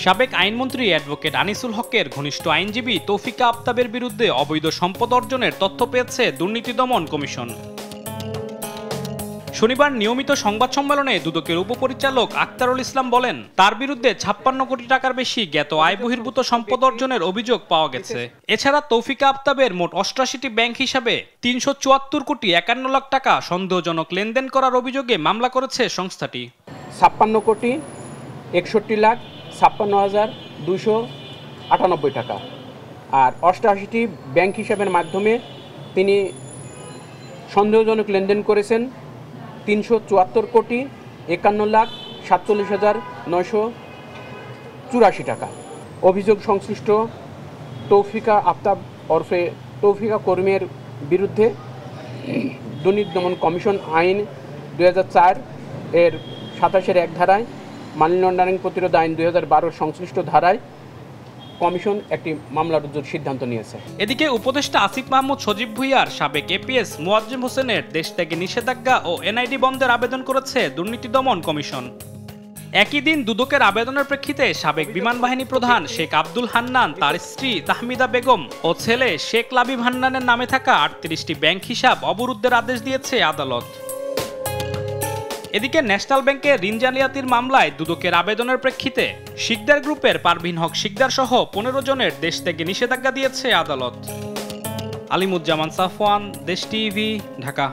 সাবেক আইনমন্ত্রী অ্যাডভোকেট আনিসুল হকের ঘনিষ্ঠ আইনজীবী তৌফিকা আফতাবের বিরুদ্ধে অবৈধ সম্পদ অর্জনের তথ্য পেয়েছে দুর্নীতি দমন কমিশন। শনিবার নিয়মিত সংবাদ সম্মেলনে দুদকের উপপরিচালক আক্তারুল ইসলাম বলেন, তার বিরুদ্ধে ৫৬ কোটি টাকার বেশি জ্ঞাত আয় বহির্ভূত সম্পদ অর্জনের অভিযোগ পাওয়া গেছে। এছাড়া তৌফিকা আফতাবের মোট ৮৮টি ব্যাংক হিসাবে ৩৭৪ কোটি ৫১ লাখ টাকা সন্দেহজনক লেনদেন করার অভিযোগে মামলা করেছে সংস্থাটি। ৫৬ কোটি ৬১ লাখ ৫৬,২৯৮ টাকা আর ৮৮টি ব্যাংক হিসাবের মাধ্যমে তিনি সন্দেহজনক লেনদেন করেছেন ৩৭৪ কোটি ৫১ লাখ ৪৭,৯৮৪ টাকা। অভিযোগ সংশ্লিষ্ট তৌফিকা আফতাব ওরফে তৌফিকা করিমের বিরুদ্ধে দুর্নীতি দমন কমিশন আইন ২০০৪ এর ২৭-১ ধারায়, মানি লন্ডারিং প্রতিরোধ আইন ২০১২ সংশ্লিষ্ট ধারায় কমিশন একটি মামলা রুজুর সিদ্ধান্ত নিয়েছে। এদিকে উপদেষ্টা আসিফ মাহমুদ সজীব ভুঁইয়ার সাবেক এপিএস মোয়াজ্জেম হোসেনের দেশ থেকে নিষেধাজ্ঞা ও এনআইডি বন্ধের আবেদন করেছে দুর্নীতি দমন কমিশন। একই দিন দুদকের আবেদনের প্রেক্ষিতে সাবেক বিমান বাহিনী প্রধান শেখ আব্দুল হান্নান, তার স্ত্রী তাহমিদা বেগম ও ছেলে শেখ লাবিব হান্নানের নামে থাকা ৩৮টি ব্যাংক হিসাব অবরুদ্ধের আদেশ দিয়েছে আদালত। এদিকে ন্যাশনাল ব্যাংকের ঋণ জালিয়াতির মামলায় দুদকের আবেদনের প্রেক্ষিতে শিকদার গ্রুপের পারভীন হক শিকদার সহ ১৫ জনের দেশ থেকে নিষেধাজ্ঞা দিয়েছে আদালত। আলিমুজ্জামান সাফওয়ান, দেশ টিভি, ঢাকা।